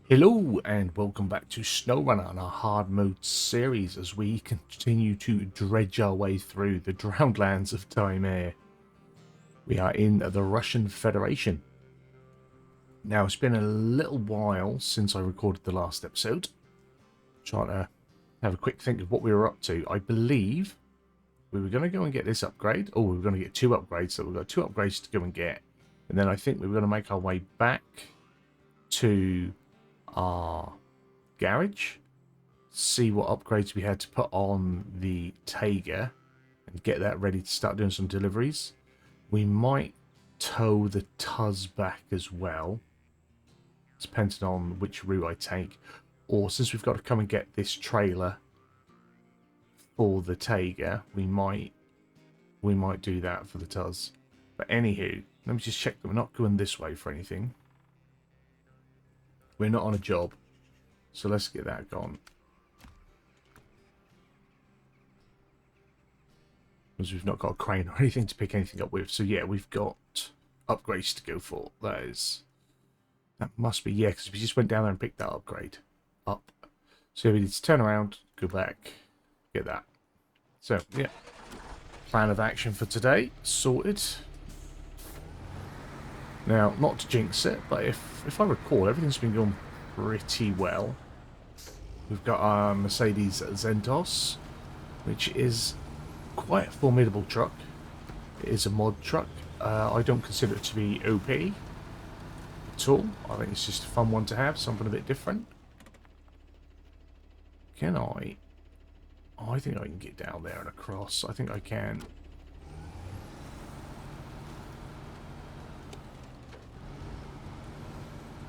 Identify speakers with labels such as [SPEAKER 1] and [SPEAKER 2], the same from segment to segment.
[SPEAKER 1] Hello and welcome back to SnowRunner on our hard mode series as we continue to dredge our way through the drowned lands of Taymyr. We are in the Russian Federation. Now it's been a little while since I recorded the last episode. Trying to have a quick think of what we were up to. I believe we were going to go and get this upgrade. Oh, we were going to get two upgrades, so we've got two upgrades to go and get. And then I think we were going to make our way back to our garage, see what upgrades we had to put on the Taygyr and get that ready to start doing some deliveries. We might tow the Tuz back as well, depending on which route I take. Or since we've got to come and get this trailer for the Taygyr, we might do that for the Tuz. But anywho, let me just check that we're not going this way for anything. We're not on a job, so let's get that gone. Because we've not got a crane or anything to pick anything up with. So yeah, we've got upgrades to go for. That must be, yeah, because we just went down there and picked that upgrade up. So we need to turn around, go back, get that. So yeah, plan of action for today sorted. Now, not to jinx it, but if I recall, everything's been going pretty well. We've got our Mercedes Zentos, which is quite a formidable truck. It is a mod truck. I don't consider it to be OP at all. I think it's just a fun one to have, something a bit different. Can I? Oh, I think I can get down there and across. I think I can.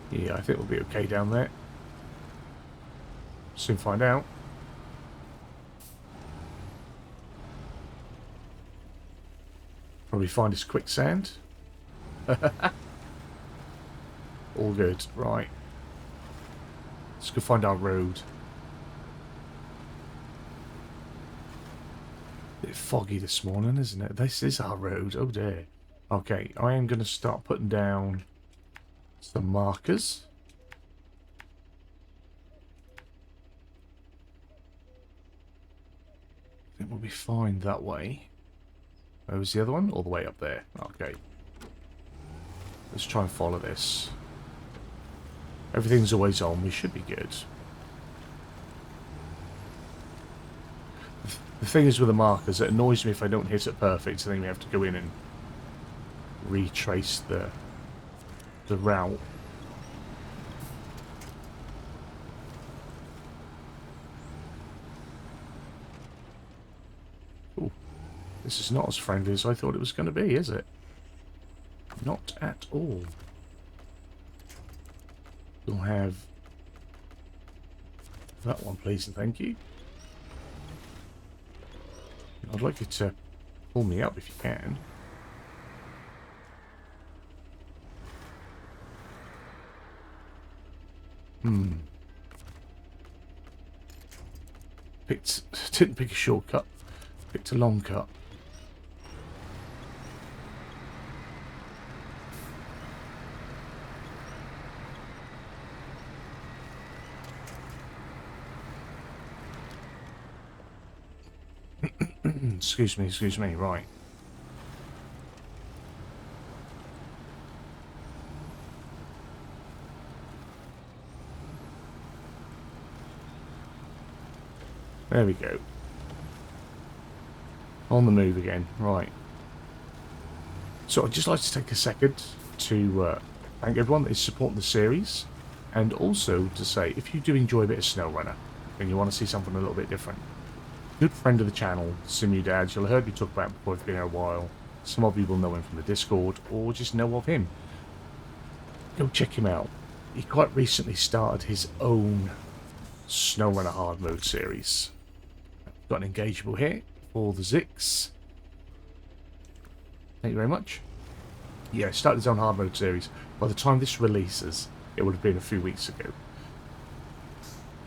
[SPEAKER 1] Yeah, I think we'll be okay down there. Soon find out. Probably find us quicksand. All good. Right. Let's go find our road. A bit foggy this morning, isn't it? This is our road. Oh dear. Okay, I am going to start putting down some markers. I think we'll be fine that way. Where was the other one? All the way up there. Okay. Let's try and follow this. Everything's always on. We should be good. The thing is with the markers, it annoys me if I don't hit it perfect, so then we have to go in and retrace the route. Ooh, this is not as friendly as I thought it was going to be, is it? Not at all. We'll have that one, please, and thank you. I'd like you to pull me up if you can. Didn't pick a shortcut. Picked a long cut. Excuse me, right. There we go. On the move again, right. So I'd just like to take a second to thank everyone that is supporting the series, and also to say, if you do enjoy a bit of SnowRunner, and you want to see something a little bit different, good friend of the channel, SimuDad, you'll have heard me talk about him before, it's been here a while. Some of you will know him from the Discord, or just know of him. Go check him out. He quite recently started his own SnowRunner hard mode series. Got an engageable here for the Zix. Thank you very much. Yeah, started his own hard mode series. By the time this releases, it would have been a few weeks ago.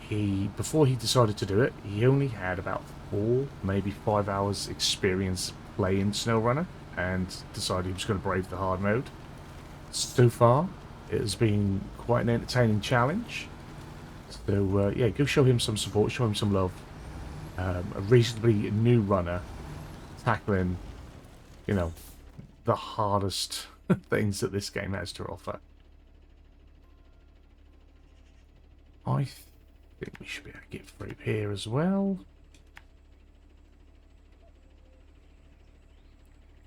[SPEAKER 1] Before he decided to do it, he only had about 4, maybe 5 hours experience playing SnowRunner, and decided he was going to brave the hard mode. So far, it has been quite an entertaining challenge. So, yeah, go show him some support, show him some love. A reasonably new runner tackling, you know, the hardest things that this game has to offer. I think we should be able to get through here as well.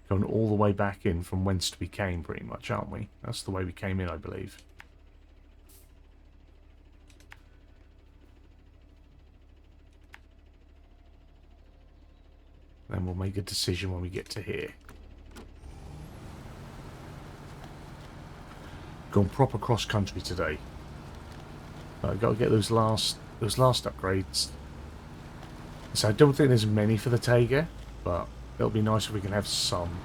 [SPEAKER 1] Going all the way back in from whence we came, pretty much, aren't we? That's the way we came in, I believe. Then we'll make a decision when we get to here. Gone proper cross country today. I've got to get those last upgrades. So I don't think there's many for the Taymyr, but it'll be nice if we can have some.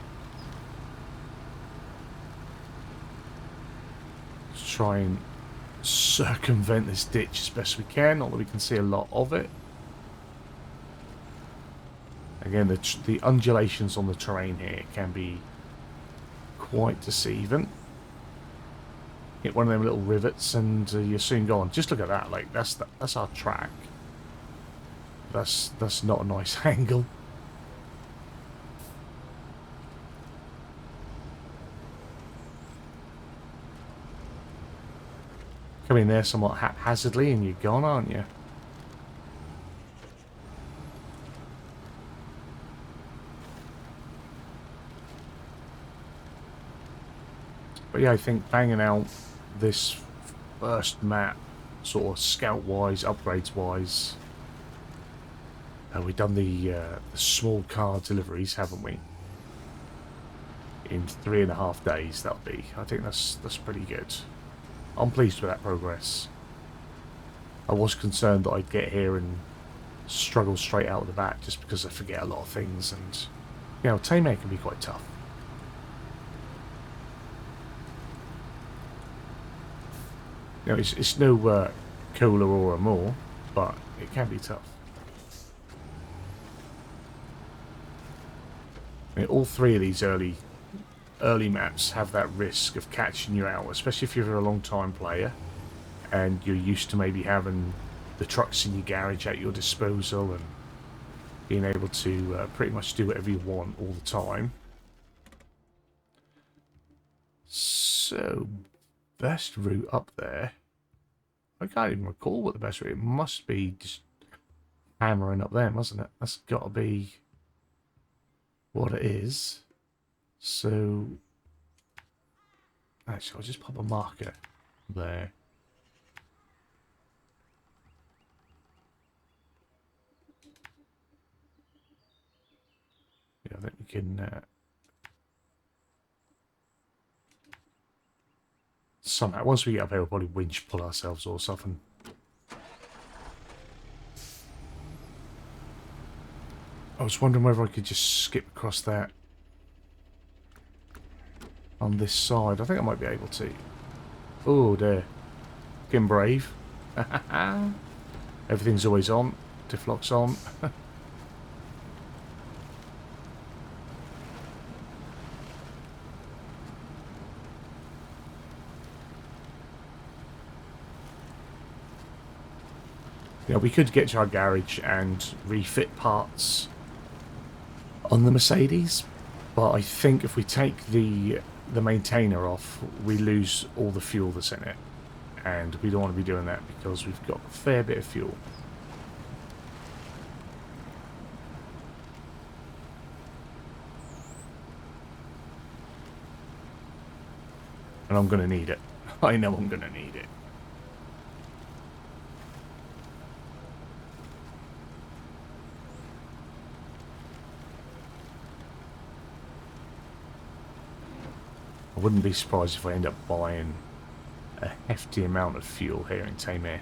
[SPEAKER 1] Let's try and circumvent this ditch as best we can, although we can see a lot of it. Again, the undulations on the terrain here can be quite deceiving. Hit one of them little rivets and you're soon gone. Just look at that, like that's our track. That's not a nice angle. Come in there somewhat haphazardly and you're gone, aren't you? But yeah, I think banging out this first map, sort of scout-wise, upgrades-wise, we've done the small car deliveries, haven't we? In 3.5 days, that'll be. I think that's pretty good. I'm pleased with that progress. I was concerned that I'd get here and struggle straight out of the bat just because I forget a lot of things, and you know, Taymyr can be quite tough. You know, it's no Cola or more, but it can be tough. I mean, all three of these early maps have that risk of catching you out, especially if you're a long-time player and you're used to maybe having the trucks in your garage at your disposal and being able to pretty much do whatever you want all the time. So, best route up there. I can't even recall what the best route. It must be just hammering up there, mustn't it? That's got to be what it is. So, actually, I'll just pop a marker there. Yeah, I think we can somehow, once we get up here, we'll probably winch pull ourselves or something. I was wondering whether I could just skip across that on this side. I think I might be able to. Oh dear. Getting brave. Everything's always on. Diff lock's on. Yeah, we could get to our garage and refit parts on the Mercedes, but I think if we take the maintainer off, we lose all the fuel that's in it, and we don't want to be doing that because we've got a fair bit of fuel. And I'm going to need it. I know I'm going to need it. I wouldn't be surprised if I end up buying a hefty amount of fuel here in Taymyr.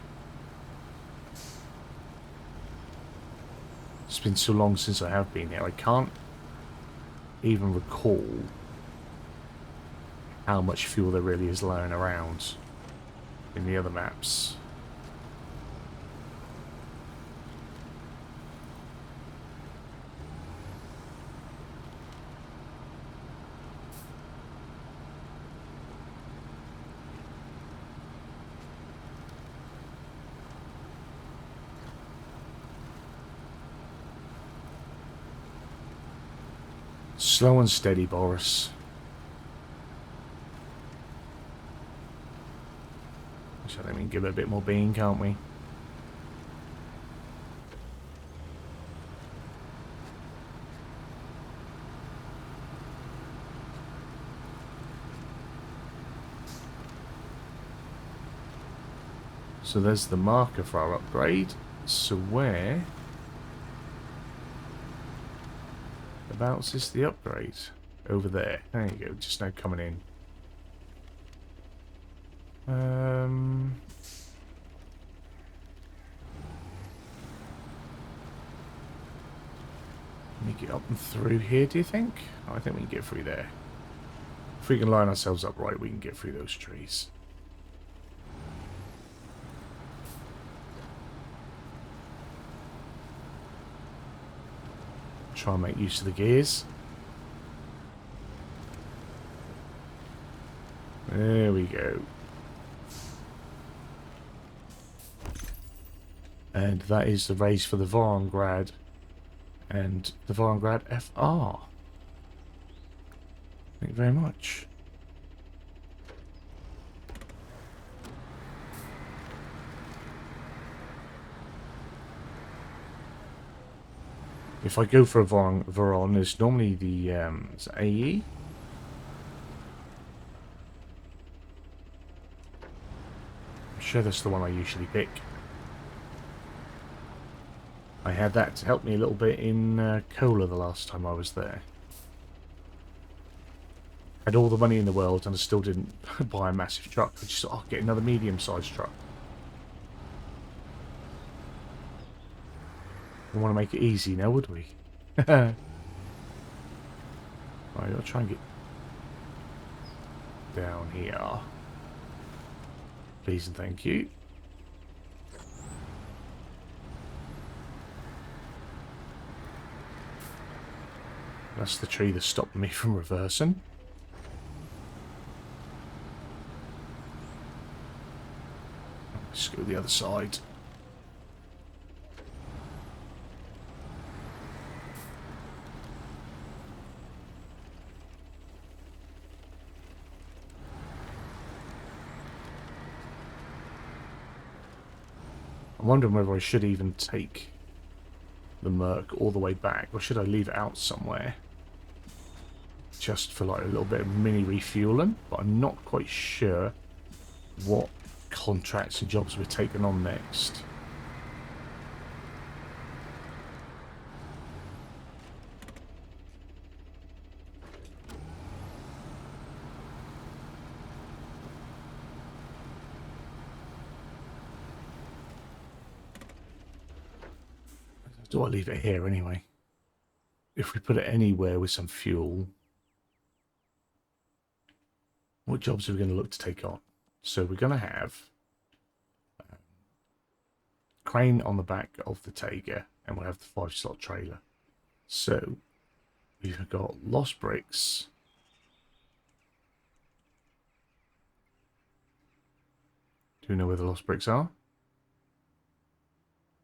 [SPEAKER 1] It's been so long since I have been here, I can't even recall how much fuel there really is lying around in the other maps. Slow and steady, Boris. So then we can give it a bit more bean, can't we? So there's the marker for our upgrade. So where abouts is the upgrade? Over there. There you go, just now coming in. Can we get up and through here, do you think? Oh, I think we can get through there. If we can line ourselves up right, we can get through those trees. Try and make use of the gears. There we go. And that is the race for the Vorongrad and the Vorongrad FR. Thank you very much. If I go for a Voron, it's normally the it's AE. I'm sure that's the one I usually pick. I had that to help me a little bit in Cola the last time I was there. Had all the money in the world and I still didn't buy a massive truck. I just thought, oh, get another medium-sized truck. We want to make it easy now, would we? Right, I'll try and get down here. Please and thank you. That's the tree that stopped me from reversing. Let's go the other side. I'm wondering whether I should even take the Merc all the way back, or should I leave it out somewhere just for like a little bit of mini refueling, but I'm not quite sure what contracts and jobs we're taking on next. Do I leave it here anyway? If we put it anywhere with some fuel, what jobs are we going to look to take on? So we're going to have crane on the back of the Taymyr, and we'll have the 5-slot trailer. So we've got lost bricks. Do we know where the lost bricks are?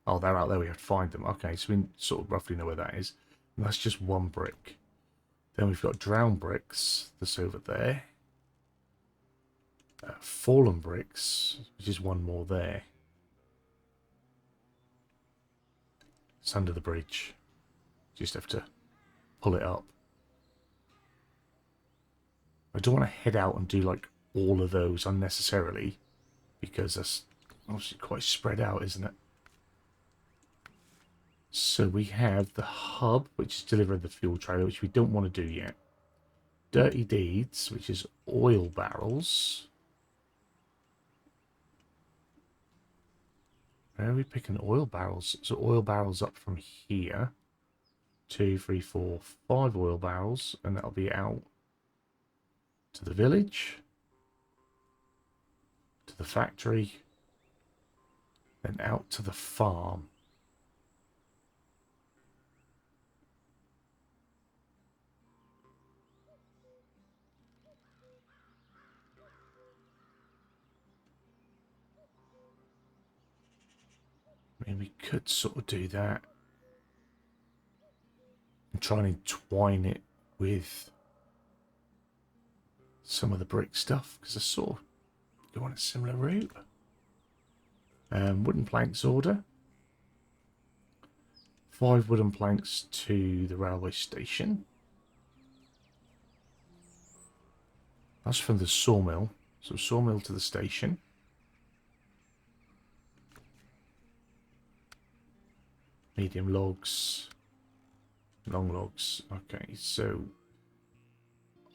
[SPEAKER 1] Oh, they're out there. We have to find them. Okay, so we sort of roughly know where that is. And that's just one brick. Then we've got drowned bricks. That's over there. Fallen bricks, which is one more there. It's under the bridge. Just have to pull it up. I don't want to head out and do like all of those unnecessarily, because that's obviously quite spread out, isn't it? So we have the hub, which is delivering the fuel trailer, which we don't want to do yet. Dirty Deeds, which is oil barrels. Where are we picking oil barrels? So oil barrels up from here. 2, 3, 4, 5 oil barrels, and that'll be out to the village, to the factory, then out to the farm. I mean, we could sort of do that and try and entwine it with some of the brick stuff, because I saw go on a similar route. Wooden planks order. 5 wooden planks to the railway station. That's from the sawmill. So sawmill to the station. Medium logs. Long logs. Okay, so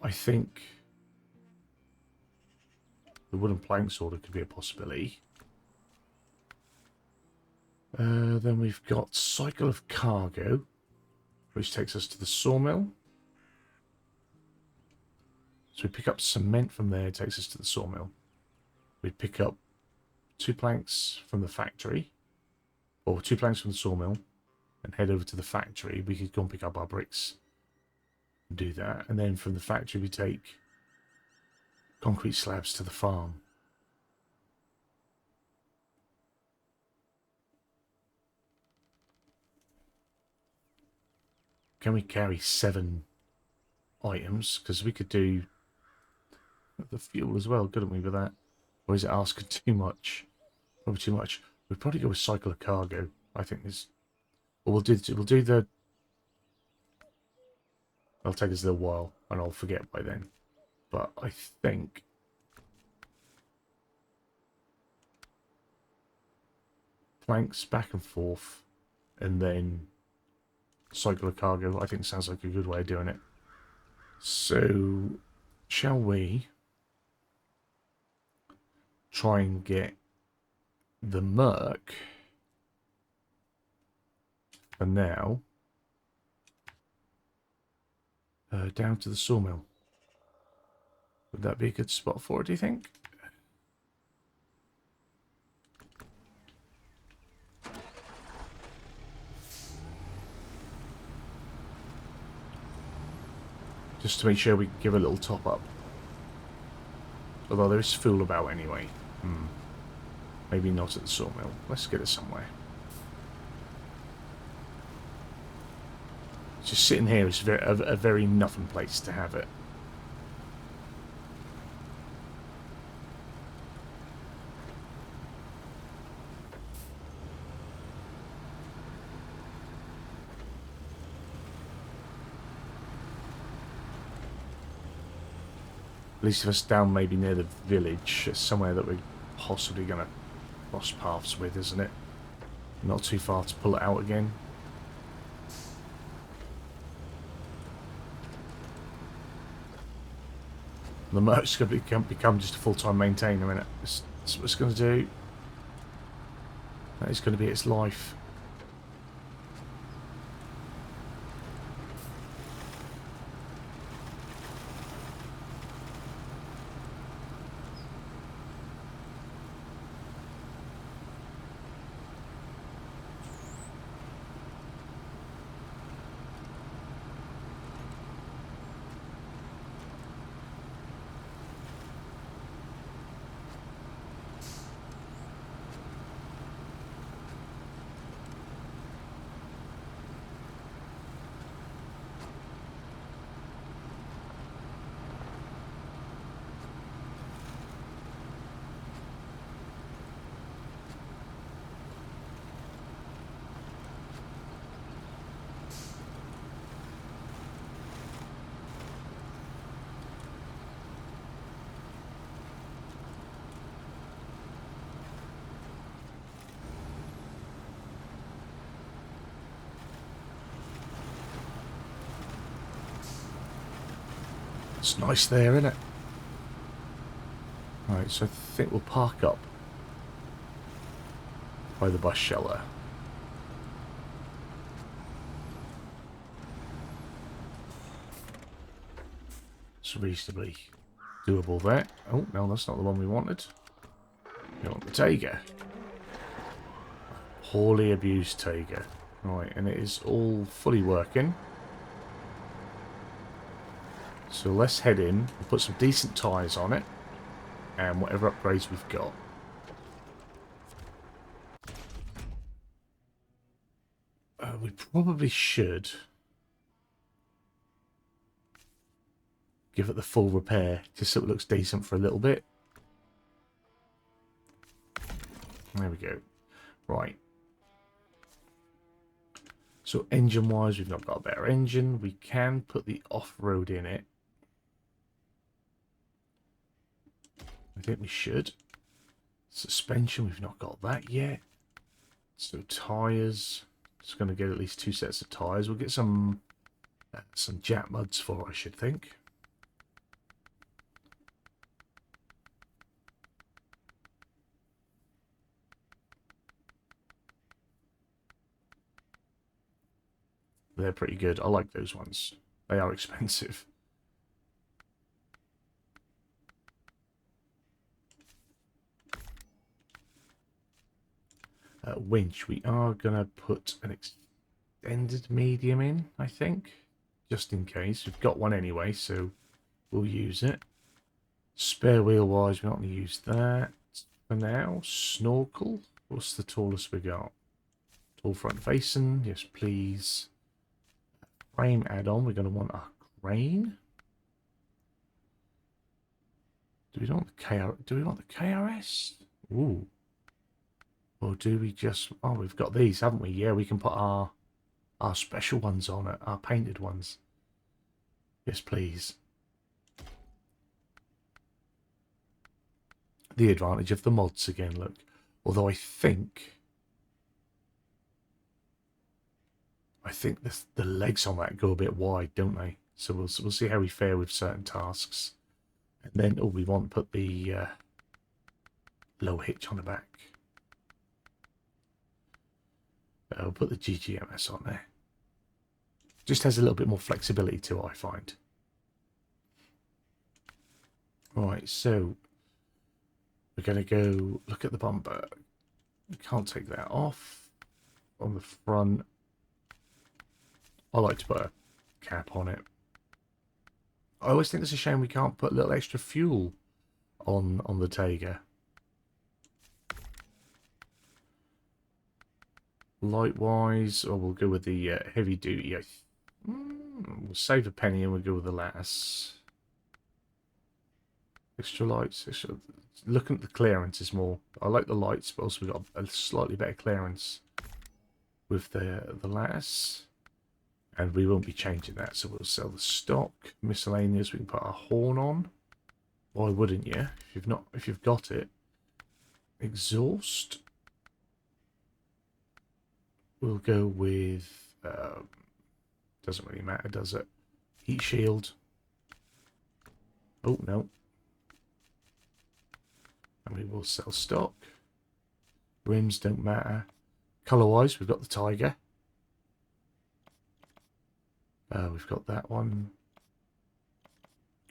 [SPEAKER 1] I think the wooden planks order could be a possibility. Then we've got cycle of cargo, which takes us to the sawmill. So we pick up cement from there, takes us to the sawmill. We pick up 2 planks from the factory, or 2 planks from the sawmill, and head over to the factory. We could go and pick up our bricks and do that. And then from the factory we take concrete slabs to the farm. Can we carry 7 items? Because we could do the fuel as well, couldn't we, with that? Or is it asking too much? Probably too much. We'd probably go with cycle of cargo. I think there's... Or we'll do the... It'll take us a little while, and I'll forget by then. But I think... planks back and forth, and then cycle of cargo, I think sounds like a good way of doing it. So, shall we try and get the Merc for now down to the sawmill? Would that be a good spot for it, do you think? Just to make sure we can give a little top up. Although there is fuel about anyway. Maybe not at the sawmill. Let's get it somewhere. Just sitting here is a very nothing place to have it. At least if it's down maybe near the village, it's somewhere that we're possibly going to cross paths with, isn't it? Not too far to pull it out again. The Merc's going to become just a full-time maintainer, innit? That's what it's going to do. That is going to be its life. It's nice there, isn't it? Right, so I think we'll park up by the bus shelter. It's reasonably doable there. Oh, no, that's not the one we wanted. We want the Taymyr. Poorly abused Taymyr. Right, and it is all fully working. So let's head in and put some decent tyres on it. And whatever upgrades we've got. We probably should give it the full repair, just so it looks decent for a little bit. There we go. Right. So engine-wise, we've not got a better engine. We can put the off-road in it. I think we should. Suspension, we've not got that yet. So tyres, just going to get at least 2 sets of tyres. We'll get some jack muds for it, I should think. They're pretty good. I like those ones. They are expensive. Winch. We are going to put an extended medium in, I think. Just in case. We've got one anyway, so we'll use it. Spare wheel-wise, we're not going to use that for now. Snorkel. What's the tallest we got? Tall front facing. Yes, please. Frame add-on. We're going to want a crane. Do we want the KRS? Ooh. Or do we just... Oh, we've got these, haven't we? Yeah, we can put our special ones on it. Our painted ones. Yes, please. The advantage of the mods again, look. Although I think the legs on that go a bit wide, don't they? So we'll see how we fare with certain tasks. And then, oh, we want to put the low hitch on the back. We'll put the GGMS on there. Just has a little bit more flexibility to it, I find. Alright, so we're going to go look at the bumper. We can't take that off. On the front, I like to put a cap on it. I always think it's a shame we can't put a little extra fuel on the Taymyr. Light-wise, or we'll go with the heavy duty. We'll save a penny and we'll go with the lattice. Extra lights. Looking at the clearance is more. I like the lights, but also we've got a slightly better clearance with the lattice. And we won't be changing that, so we'll sell the stock. Miscellaneous, we can put our horn on. Why wouldn't you? If you've got it. Exhaust. We'll go with, doesn't really matter, does it? Heat shield. Oh, no. And we will sell stock. Rims don't matter. Colour-wise, we've got the Tiger. We've got that one.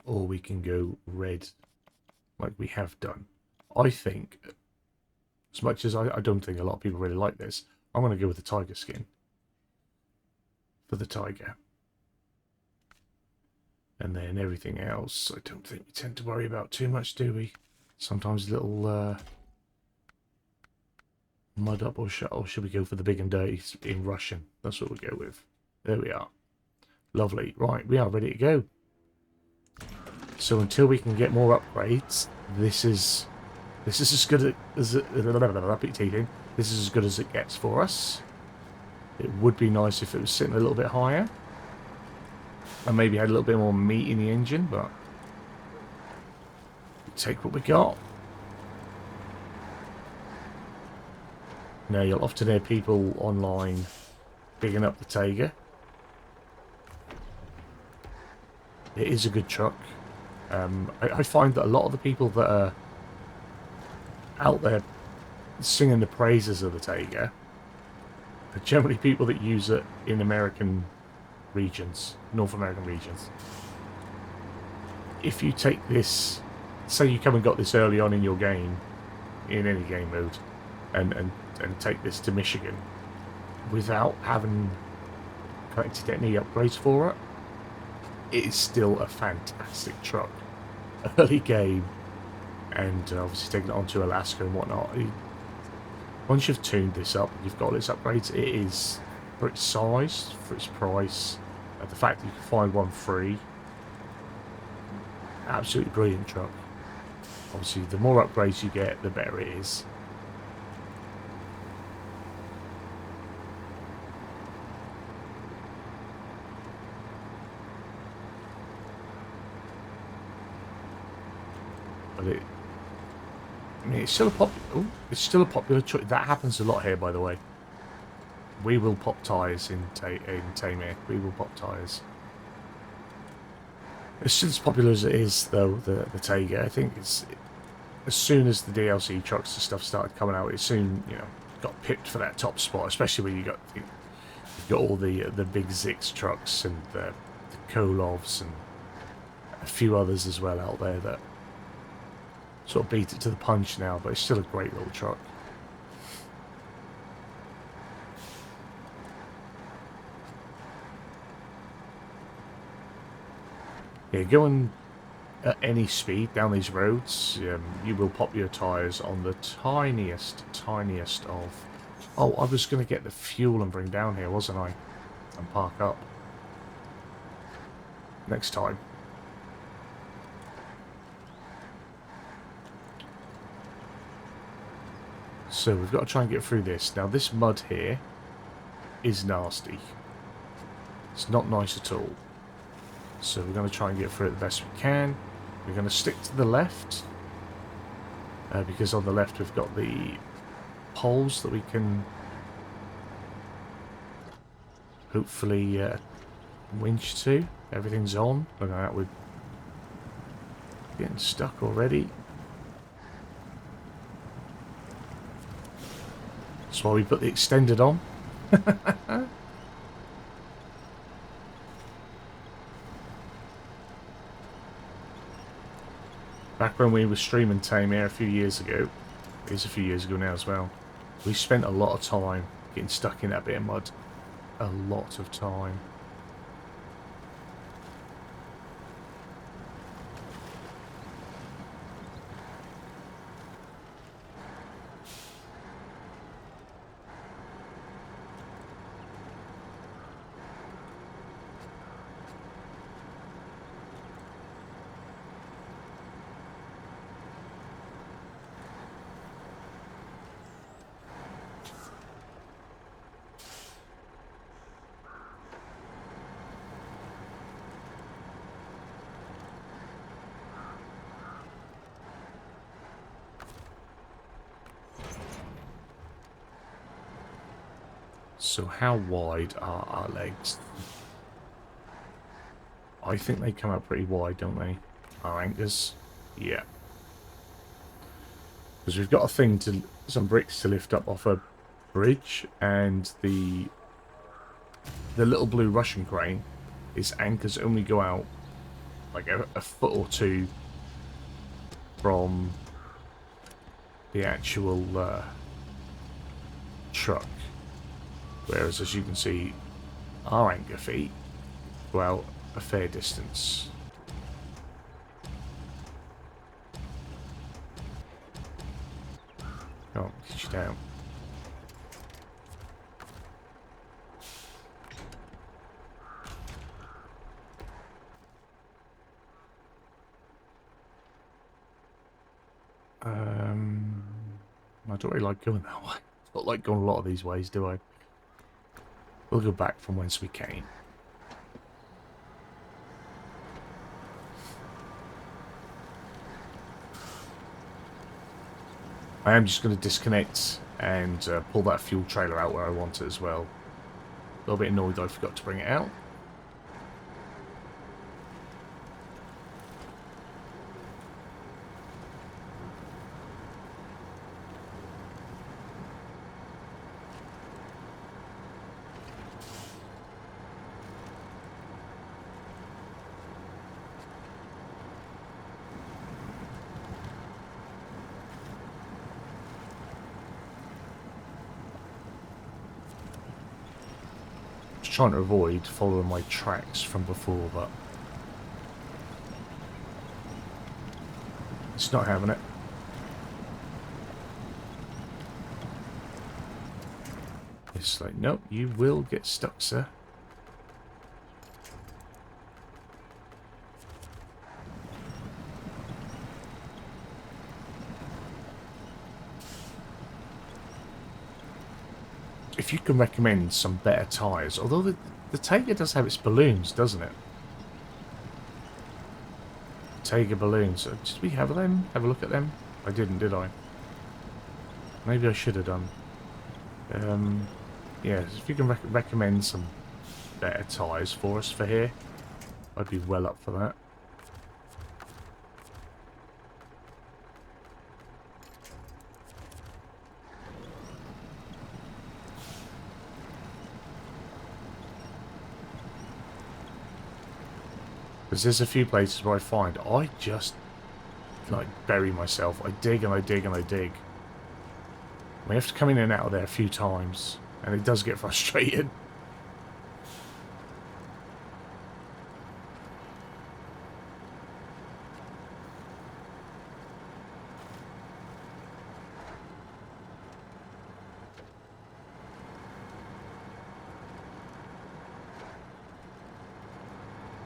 [SPEAKER 1] Or we can go red, like we have done. I think, as much as I don't think a lot of people really like this, I'm going to go with the tiger skin for the Tiger. And then everything else, I don't think we tend to worry about too much, do we? Sometimes a little mud up, or should we go for the big and dirty in Russian? That's what we'll go with. There we are. Lovely. Right, we are ready to go. So until we can get more upgrades, this is as good as it, this is as good as it gets for us. It would be nice if it was sitting a little bit higher and maybe had a little bit more meat in the engine, but we take what we got. Now you'll often hear people online bigging up the Taymyr. It is a good truck. I find that a lot of the people that are out there singing the praises of the Taymyr are generally people that use it in American regions, North American regions. If you take this, say you come and got this early on in your game, in any game mode, and take this to Michigan without having collected any upgrades for it, it is still a fantastic truck. Early game, and obviously taking it on to Alaska and whatnot. Once you've tuned this up and you've got its upgrades, it is, for its size, for its price, the fact that you can find one free, Absolutely brilliant truck. Obviously, the more upgrades you get, the better it is. But I mean, it's still a it's still a popular choice. That happens a lot here, by the way. We will pop tyres in Taymyr. We will pop tyres. It's still as popular as it is, though, the Tayga. I think it's as soon as the DLC trucks and stuff started coming out, it soon, you know, got pipped for that top spot. Especially when you've got all the big Zix trucks and the Kolovs and a few others as well out there that sort of beat it to the punch now. But it's still a great little truck. Yeah, going at any speed down these roads, you will pop your tyres on the tiniest of... Oh, I was going to get the fuel and bring down here, wasn't I? And park up. Next time. So we've got to try and get through this. Now this mud here is nasty. It's not nice at all. So we're going to try and get through it the best we can. We're going to stick to the left. Because on the left we've got the poles that we can hopefully winch to. Everything's on. Look at that, we're getting stuck already. That's why we put the extended on. Back when we were streaming Taymyr a few years ago, it is a few years ago now as well, we spent a lot of time getting stuck in that bit of mud. A lot of time. So how wide are our legs? I think they come out pretty wide, don't they? Our anchors? Yeah. Because we've got a thing to... some bricks to lift up off a bridge, and the little blue Russian crane, its anchors only go out like a foot or two from the actual truck. Whereas, as you can see, our anchor feet go out a fair distance. Can't get you down. I don't really like going that way. I don't like going a lot of these ways, do I? We'll go back from whence we came. I am just going to disconnect and pull that fuel trailer out where I want it as well. A little bit annoyed that I forgot to bring it out. Trying to avoid following my tracks from before, but it's not having it. It's like, nope, you will get stuck, sir. if you can recommend some better tyres. Although the Taymyr does have its balloons, doesn't it? Taymyr balloons. Did we have them? Have a look at them? I didn't, did I? Maybe I should have done. Yeah, if you can recommend some better tyres for us for here, I'd be well up for that. Because there's a few places where I find I just like bury myself. I dig and I dig and I dig. We have to come in and out of there a few times, and it does get frustrating.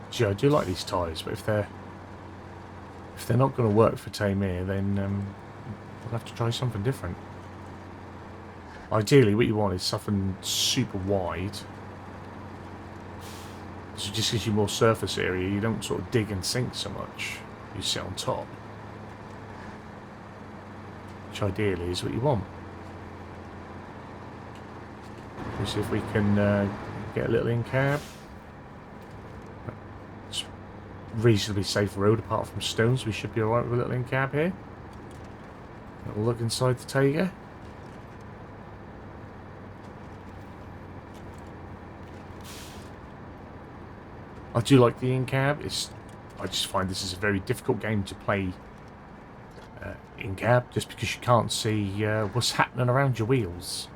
[SPEAKER 1] Gee, I do like these tyres, but if they're not going to work for Taymyr, then we'll have to try something different. Ideally, what you want is something super wide. So it just gives you more surface area. You don't sort of dig and sink so much. You sit on top. Which ideally is what you want. We'll see if we can get a little in-cab. It's reasonably safe road apart from stones. We should be alright with a little in-cab here. Little look inside the Taymyr. I do like the in-cab. I just find this is a very difficult game to play in-cab, just because you can't see what's happening around your wheels.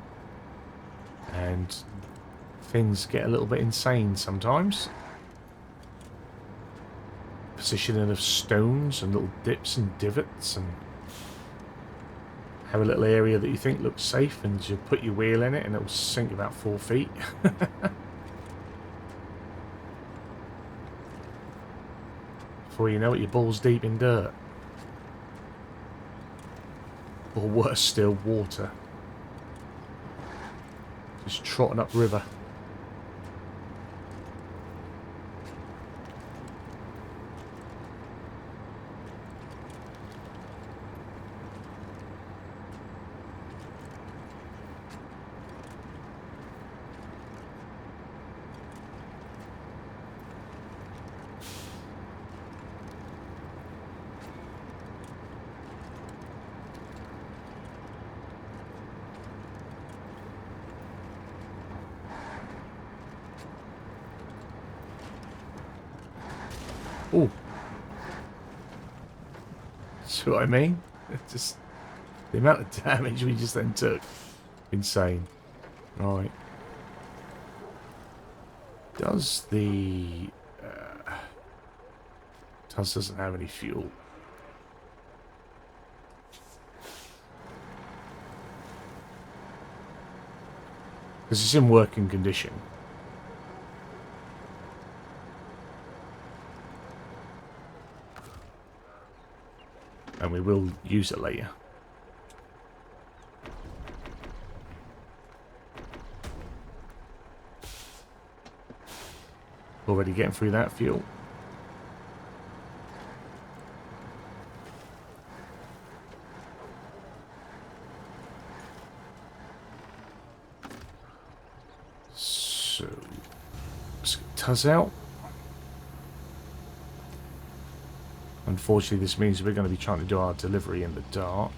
[SPEAKER 1] And things get a little bit insane sometimes. Positioning of stones and little dips and divots, and have a little area that you think looks safe, and you put your wheel in it and it will sink about 4 feet. Before you know it, your ball's deep in dirt. Or worse still, water. Just trotting up river. Oh, see what I mean? It's just the amount of damage we just then took. Insane. Right. Does the doesn't have any fuel. Because it's in working condition. And we will use it later. Already getting through that fuel. So, let's get Tuz out. Unfortunately, this means we're going to be trying to do our delivery in the dark.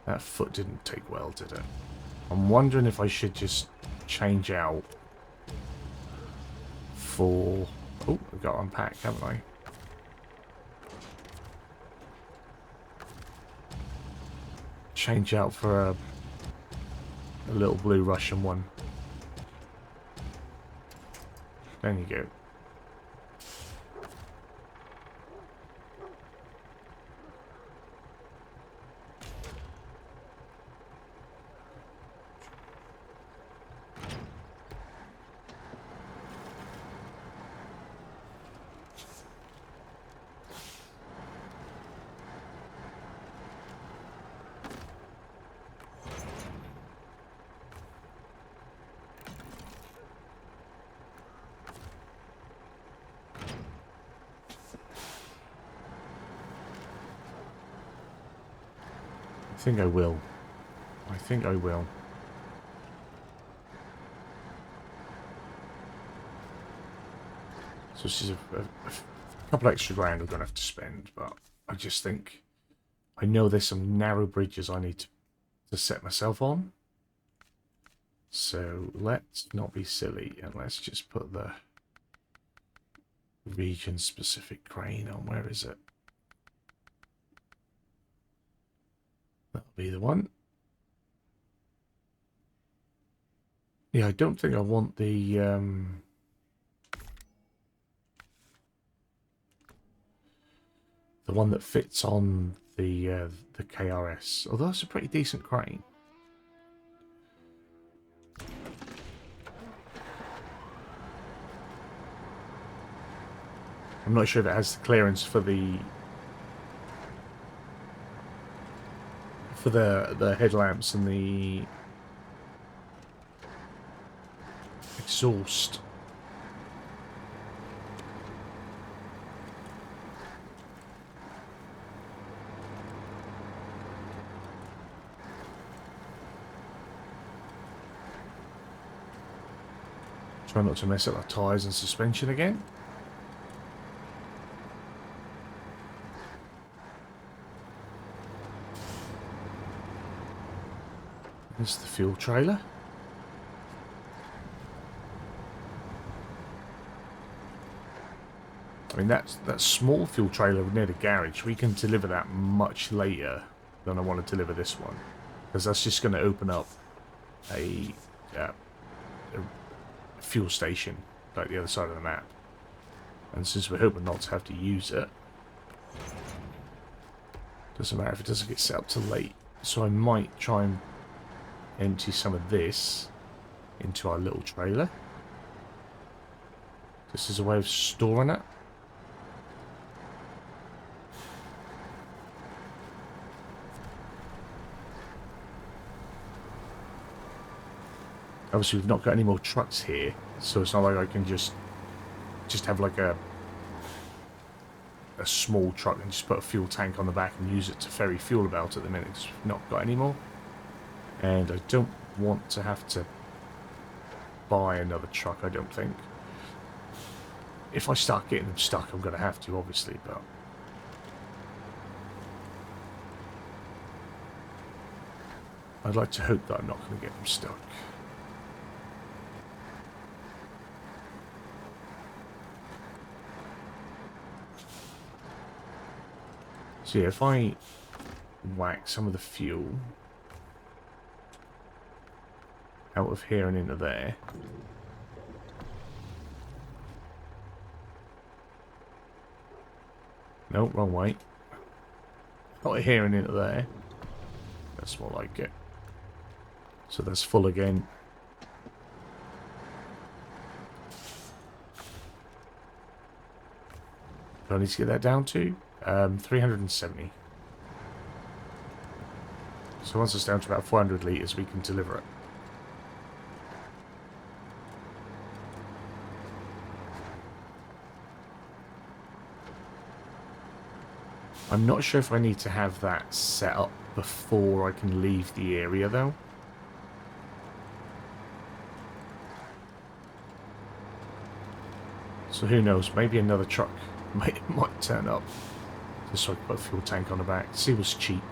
[SPEAKER 1] That foot didn't take well, did it? I'm wondering if I should just change out for... Oh, I've got to unpack, haven't I? Change out for a little blue Russian one. There you go. I think I will. I think I will. So this is a couple extra grand we're going to have to spend, but I just think I know there's some narrow bridges I need to set myself on. So let's not be silly and let's just put the region-specific crane on. Where is it? That'll be the one. Yeah, I don't think I want the one that fits on the KRS. Although it's a pretty decent crane. I'm not sure if it has the clearance for the headlamps and the exhaust. Try not to mess up our tyres and suspension again. There's the fuel trailer. I mean, that small fuel trailer near the garage, we can deliver that much later than I want to deliver this one. Because that's just going to open up a fuel station like the other side of the map. And since we're hoping not to have to use it, doesn't matter if it doesn't get set up till late. So I might try and empty some of this into our little trailer. This is a way of storing it. Obviously, we've not got any more trucks here, so it's not like I can just have like a small truck and just put a fuel tank on the back and use it to ferry fuel about at the minute, because we've not got any more. And I don't want to have to buy another truck, I don't think. If I start getting them stuck, I'm going to have to, obviously, but... I'd like to hope that I'm not going to get them stuck. So yeah, if I whack some of the fuel out of here and into there. No, wrong way. Out of here and into there. That's more like it. So that's full again. Do I need to get that down to? 370. So once it's down to about 400 litres, we can deliver it. I'm not sure if I need to have that set up before I can leave the area, though. So who knows, maybe another truck might turn up. Just so I can put a fuel tank on the back. See what's cheap.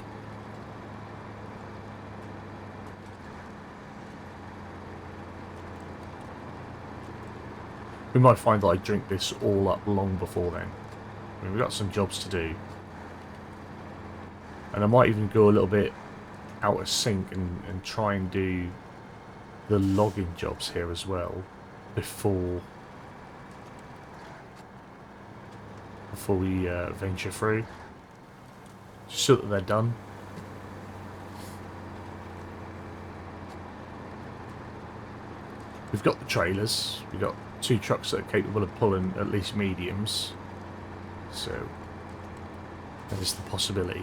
[SPEAKER 1] We might find that I drink this all up long before then. I mean, we've got some jobs to do. And I might even go a little bit out of sync and try and do the logging jobs here as well before we venture through, just so that they're done. We've got the trailers, we've got 2 trucks that are capable of pulling at least mediums, so that is the possibility.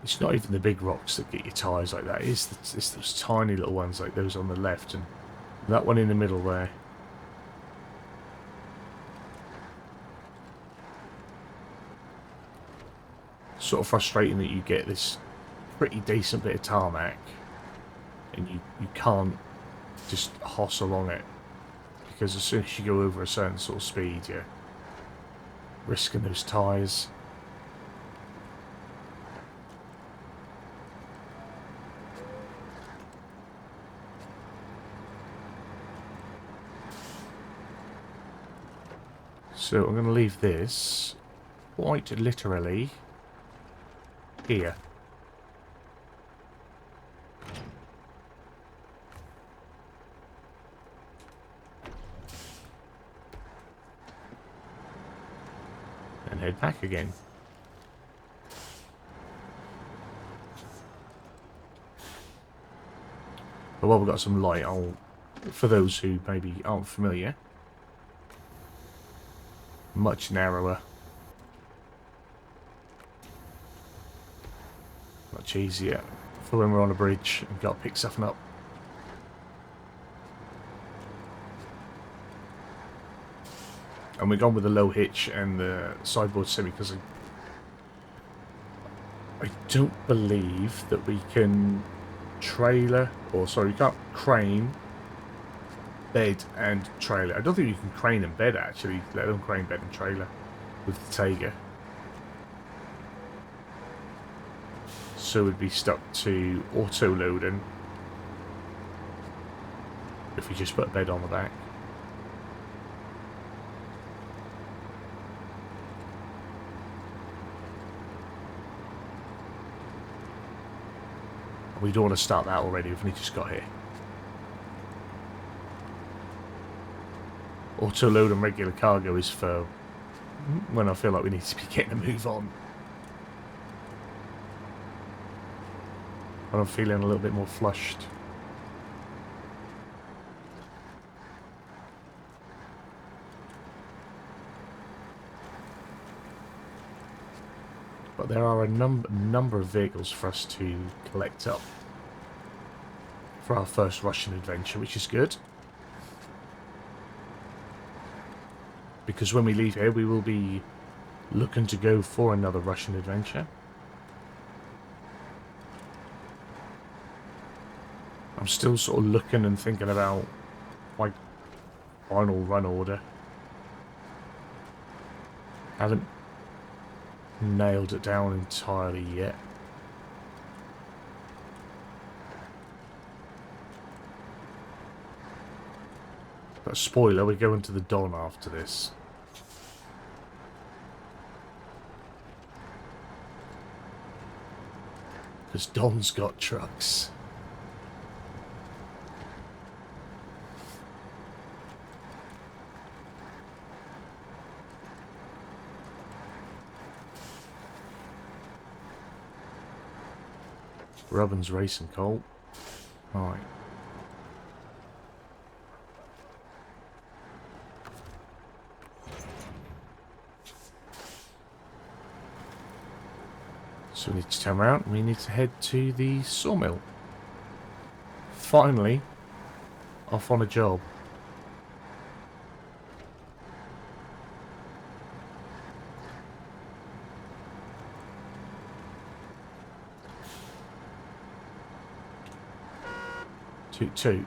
[SPEAKER 1] It's not even the big rocks that get your tyres like that. It's those tiny little ones like those on the left and that one in the middle there. Sort of frustrating that you get this pretty decent bit of tarmac and you can't just hoss along it, because as soon as you go over a certain sort of speed, you're risking those tyres. So I'm going to leave this quite literally here. And head back again. But while we've got some light, for those who maybe aren't familiar, much narrower, much easier for when we're on a bridge and got to pick something up. And we're gone with the low hitch and the sideboard semi because I don't believe that we can trailer, or sorry, we can't crane, bed and trailer. I don't think you can crane and bed actually, let alone crane, bed and trailer with the Taymyr. So we'd be stuck to auto loading if we just put a bed on the back. We don't want to start that already, we've only just got here. Auto load and regular cargo is for when I feel like we need to be getting a move on. When I'm feeling a little bit more flushed. But there are a number of vehicles for us to collect up for our first Russian adventure, which is good. Because when we leave here, we will be looking to go for another Russian adventure. I'm still sort of looking and thinking about my final run order. Haven't nailed it down entirely yet. But spoiler, we're going to the Don after this. Because Don's got trucks. Robin's racing Colt. Alright. So we need to turn around and we need to head to the sawmill. Finally, off on a job. Toot toot.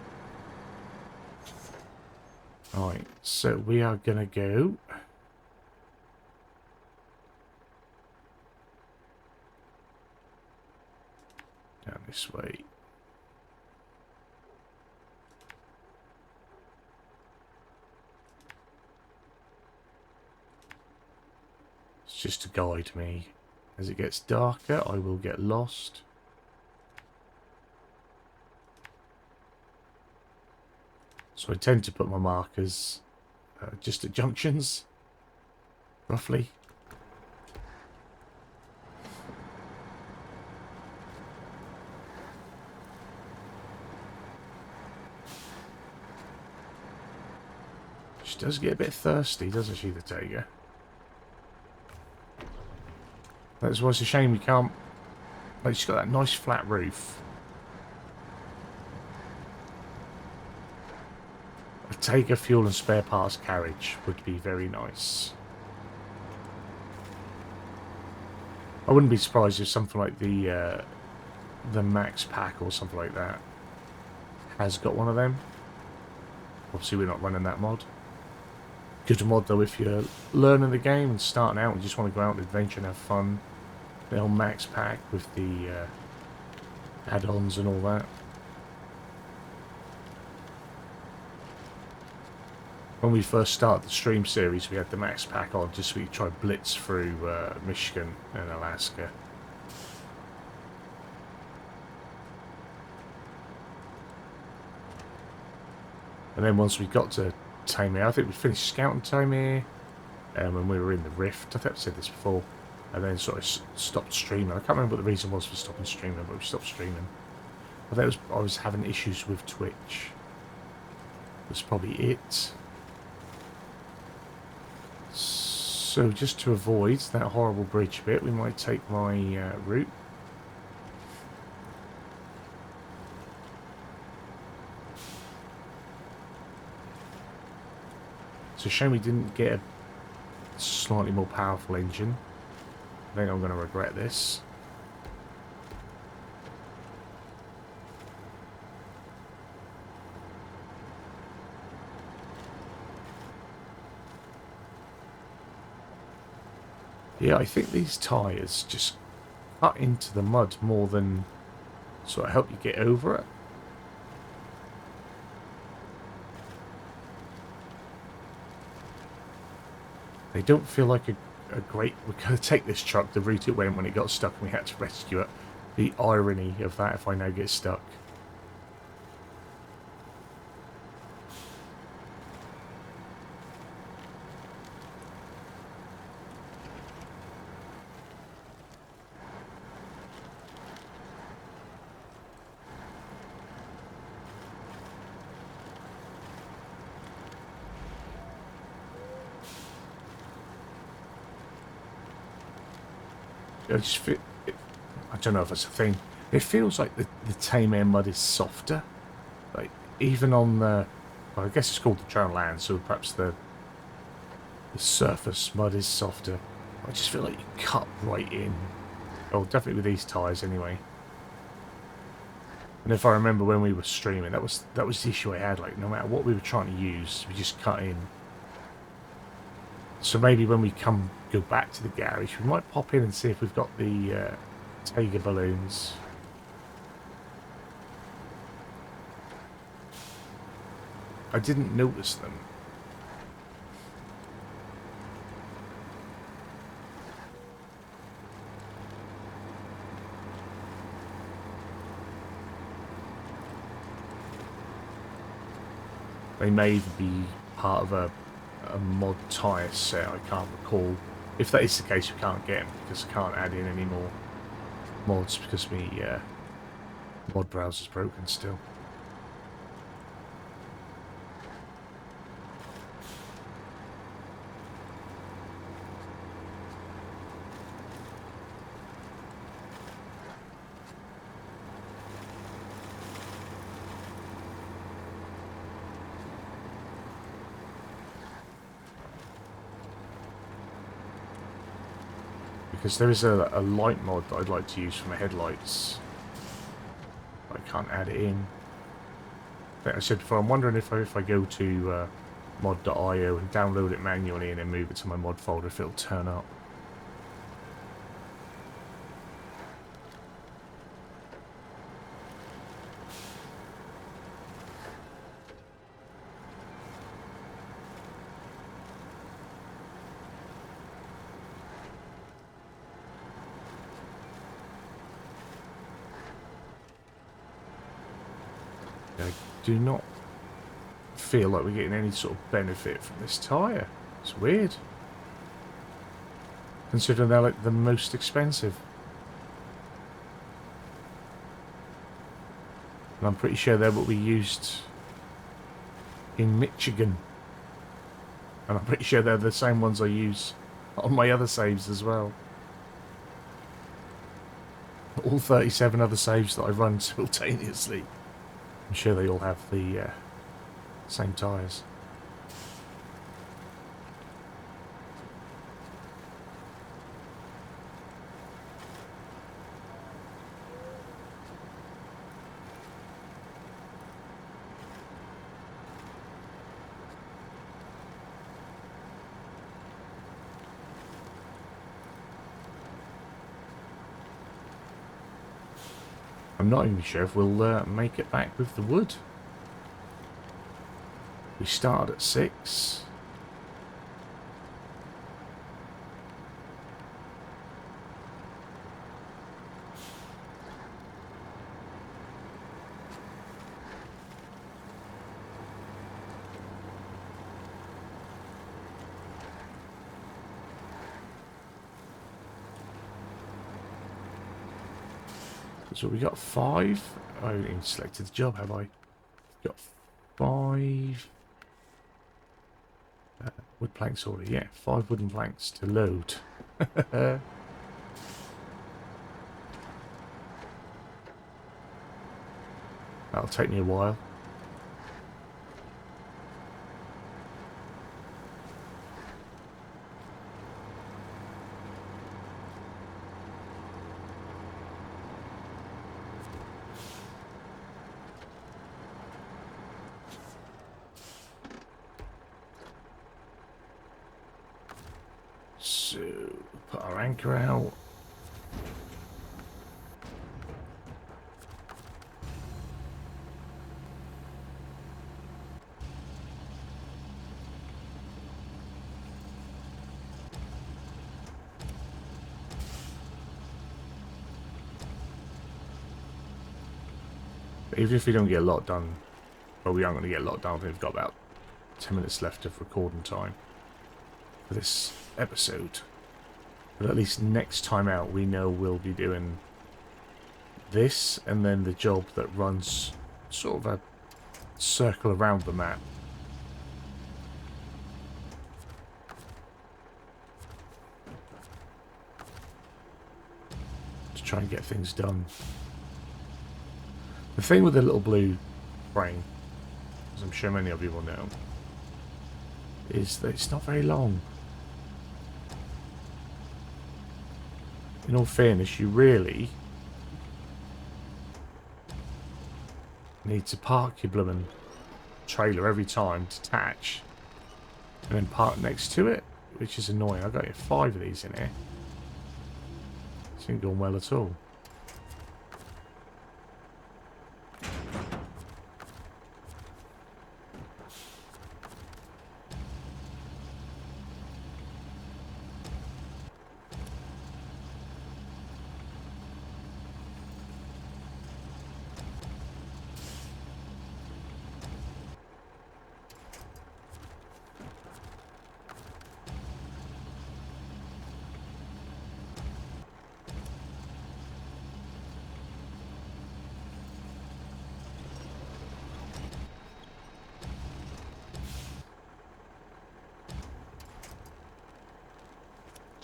[SPEAKER 1] Alright, so we are gonna go down this way. It's just to guide me. As it gets darker, I will get lost. So I tend to put my markers just at junctions, roughly. She does get a bit thirsty, doesn't she, the Taymyr? That's why it's a shame we can't Like, it's got that nice flat roof. A Taymyr fuel and spare parts carriage would be very nice. I wouldn't be surprised if something like the Max Pack or something like that has got one of them. Obviously, we're not running that mod. Good mod though if you're learning the game and starting out and just want to go out and adventure and have fun. The old Max Pack with the add-ons and all that. When we first started the stream series, we had the Max Pack on just so we could try blitz through Michigan and Alaska. And then once we got to Taymyr, I think we finished scouting Taymyr when we were in the Rift. I think I've said this before. And then sort of stopped streaming. I can't remember what the reason was for stopping streaming, but we stopped streaming. I think I was having issues with Twitch. That's probably it. So just to avoid that horrible bridge bit, we might take my route. It's a shame we didn't get a slightly more powerful engine. I think I'm going to regret this. Yeah, I think these tyres just cut into the mud more than sort of help you get over it. They don't feel like a great... We're going to take this truck the route it went when it got stuck and we had to rescue it. The irony of that if I now get stuck. I don't know if it's a thing. It feels like the Taymyr mud is softer. Like, even on the... Well, I guess it's called the dry land, so perhaps the surface mud is softer. I just feel like you cut right in. Oh, definitely with these tyres anyway. And if I remember when we were streaming, that was the issue I had. Like, no matter what we were trying to use, we just cut in. So maybe when we go back to the garage, we might pop in and see if we've got the Taymyr balloons. I didn't notice them. They may even be part of a mod tyre set, I can't recall. If that is the case, we can't get them because I can't add in any more mods because my mod browser's broken still. Because there is a light mod that I'd like to use for my headlights. But I can't add it in. Like I said before, I'm wondering if I go to mod.io and download it manually and then move it to my mod folder, if it'll turn up. I do not feel like we're getting any sort of benefit from this tyre. It's weird. Considering they're like the most expensive. And I'm pretty sure they're what we used in Michigan. And I'm pretty sure they're the same ones I use on my other saves as well. all 37 other saves that I run simultaneously. I'm sure they all have the same tyres. I'm not even sure if we'll make it back with the wood. We started at 6. So we got 5. I haven't even selected the job, have I? Got 5 wood planks already. Yeah, 5 wooden planks to load. That'll take me a while. So, put our anchor out. But even if we don't get a lot done, well, we aren't going to get a lot done. We've got about 10 minutes left of recording time for this episode. But at least next time out, we know we'll be doing this and then the job that runs sort of a circle around the map. To try and get things done. The thing with the little blue frame, as I'm sure many of you will know, is that it's not very long. In all fairness, you really need to park your blooming trailer every time, detach, and then park next to it, which is annoying. I've got 5 of these in here. This ain't going well at all.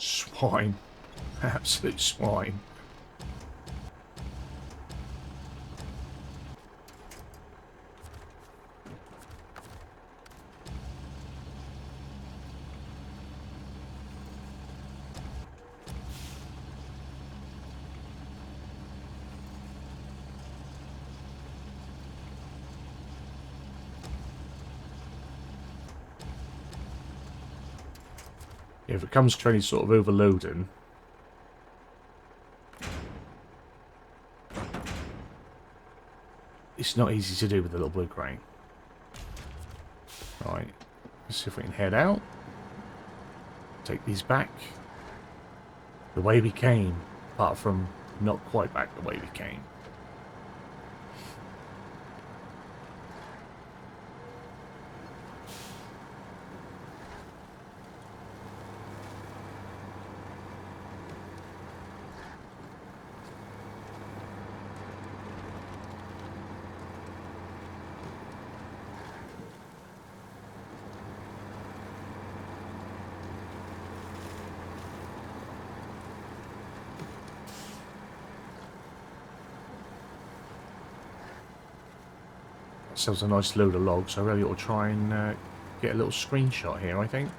[SPEAKER 1] Swine. Absolute swine. If it comes to any sort of overloading, it's not easy to do with the little blue crane. Right, let's see if we can head out. Take these back. The way we came, apart from not quite back the way we came. ourselves a nice load of logs. I really ought to try and get a little screenshot here, I think.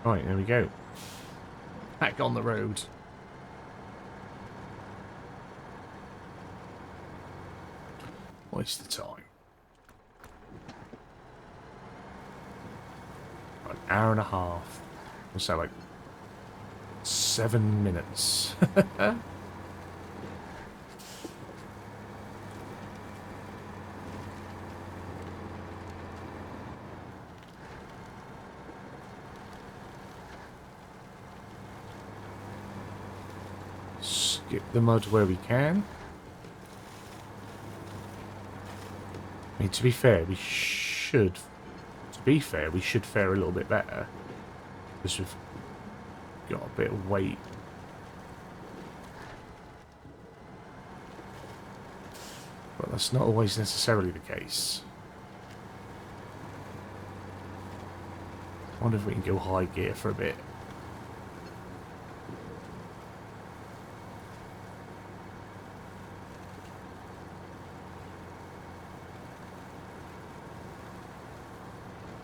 [SPEAKER 1] Right, there we go. Back on the road. Waste the time. An hour and a half. What's that, like 7 minutes? Skip the mud where we can. I mean, to be fair, we should fare a little bit better. Because we've got a bit of weight. But that's not always necessarily the case. I wonder if we can go high gear for a bit.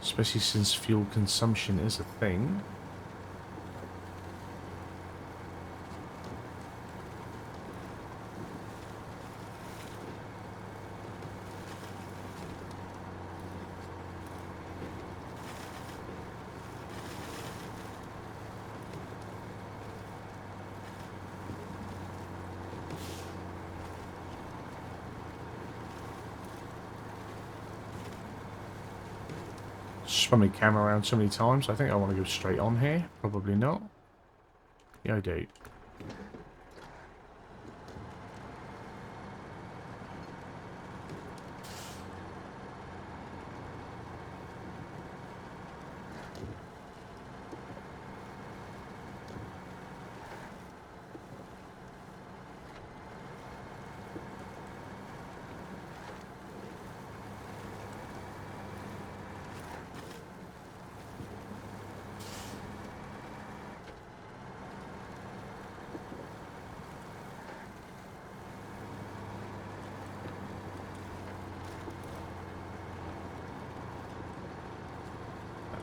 [SPEAKER 1] Especially since fuel consumption is a thing. Spun my camera around so many times. I think I want to go straight on here. Probably not. Yeah, I do.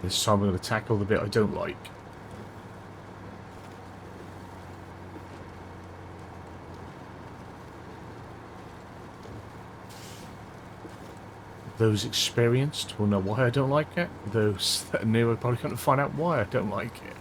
[SPEAKER 1] This time we're going to tackle the bit I don't like. Those experienced will know why I don't like it. Those that are new are probably going to find out why I don't like it.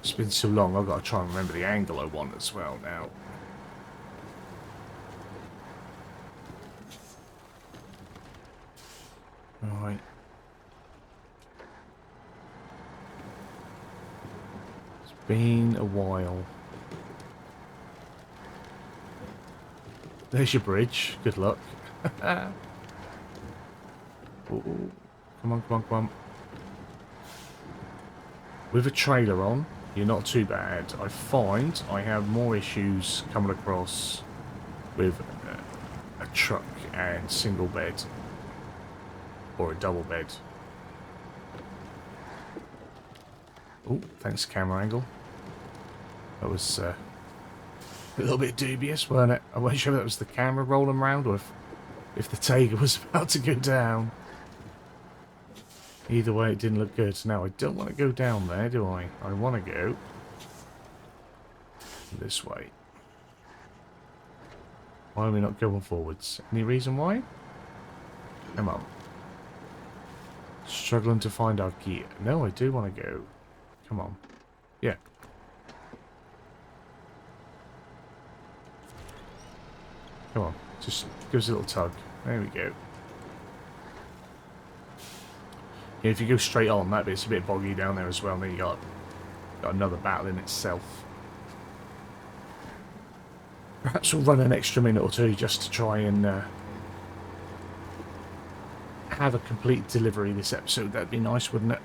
[SPEAKER 1] It's been so long, I've got to try and remember the angle I want as well now. Right. It's been a while. There's your bridge. Good luck. Ooh, come on, come on, come on. With a trailer on, you're not too bad. I find I have more issues coming across with a truck and single bed. Or a double bed. Oh, thanks camera angle. That was A little bit dubious, weren't it? I wasn't sure if that was the camera rolling around or if the Taygr was about to go down. Either way, it didn't look good. Now, I don't want to go down there, do I? I want to go this way. Why are we not going forwards? Any reason why? Come on. Struggling to find our gear. No, I do want to go. Come on. Yeah. Come on. Just give us a little tug. There we go. Yeah, if you go straight on, that bit's a bit boggy down there as well. And then you got another battle in itself. Perhaps we'll run an extra minute or two just to try and have a complete delivery this episode. That'd be nice, wouldn't it?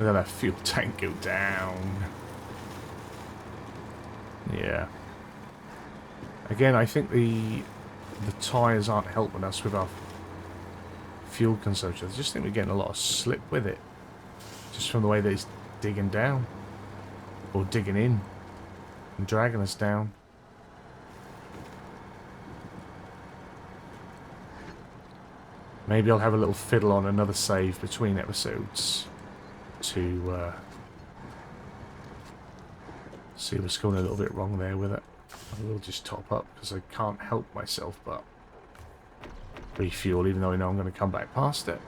[SPEAKER 1] Let that fuel tank go down. Yeah. Again, I think the tyres aren't helping us with our fuel consumption. I just think we're getting a lot of slip with it. Just from the way that it's digging down. Or digging in. And dragging us down. Maybe I'll have a little fiddle on another save between episodes. To see what's going a little bit wrong there with it. I will just top up because I can't help myself but refuel, even though I know I'm going to come back past it.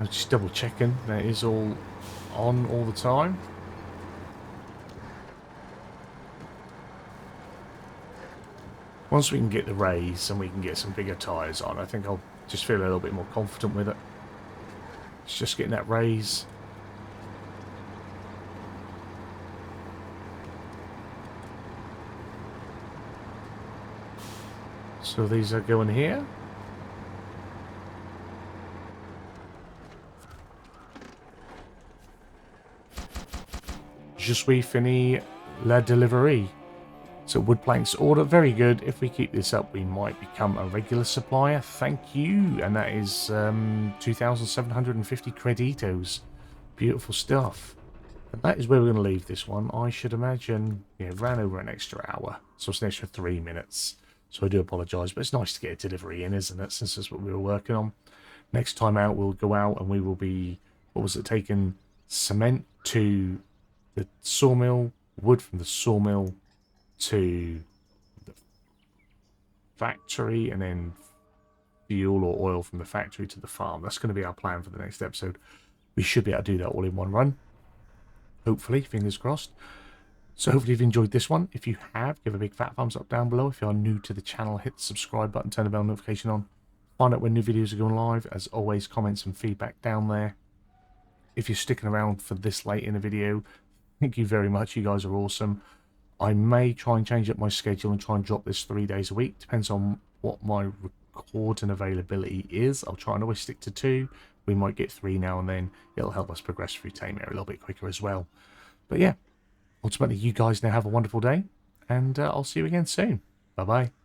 [SPEAKER 1] I'm just double checking that it is all on all the time. Once we can get the raise and we can get some bigger tyres on, I think I'll just feel a little bit more confident with it. It's just getting that raise. So these are going here. Je suis fini la delivery. So wood planks order, very good. If we keep this up, we might become a regular supplier. Thank you. And that is 2,750 creditos. Beautiful stuff. And that is where we're going to leave this one. I should imagine, yeah, ran over an extra hour. So it's an extra 3 minutes. So I do apologise, but it's nice to get a delivery in, isn't it? Since that's what we were working on. Next time out, we'll go out and we will be, what was it, taking cement to the sawmill, wood from the sawmill to the factory, and then fuel or oil from the factory to the farm. That's going to be our plan for the next episode. We should be able to do that all in one run. Hopefully, fingers crossed. So hopefully you've enjoyed this one. If you have, give a big fat thumbs up down below. If you are new to the channel, hit the subscribe button, turn the bell notification on. Find out when new videos are going live. As always, comments and feedback down there. If you're sticking around for this late in the video, thank you very much. You guys are awesome. I may try and change up my schedule and try and drop this 3 days a week. Depends on what my recording availability is. I'll try and always stick to 2. We might get 3 now and then. It'll help us progress through Taymyr a little bit quicker as well. But yeah, ultimately, you guys now have a wonderful day. And I'll see you again soon. Bye-bye.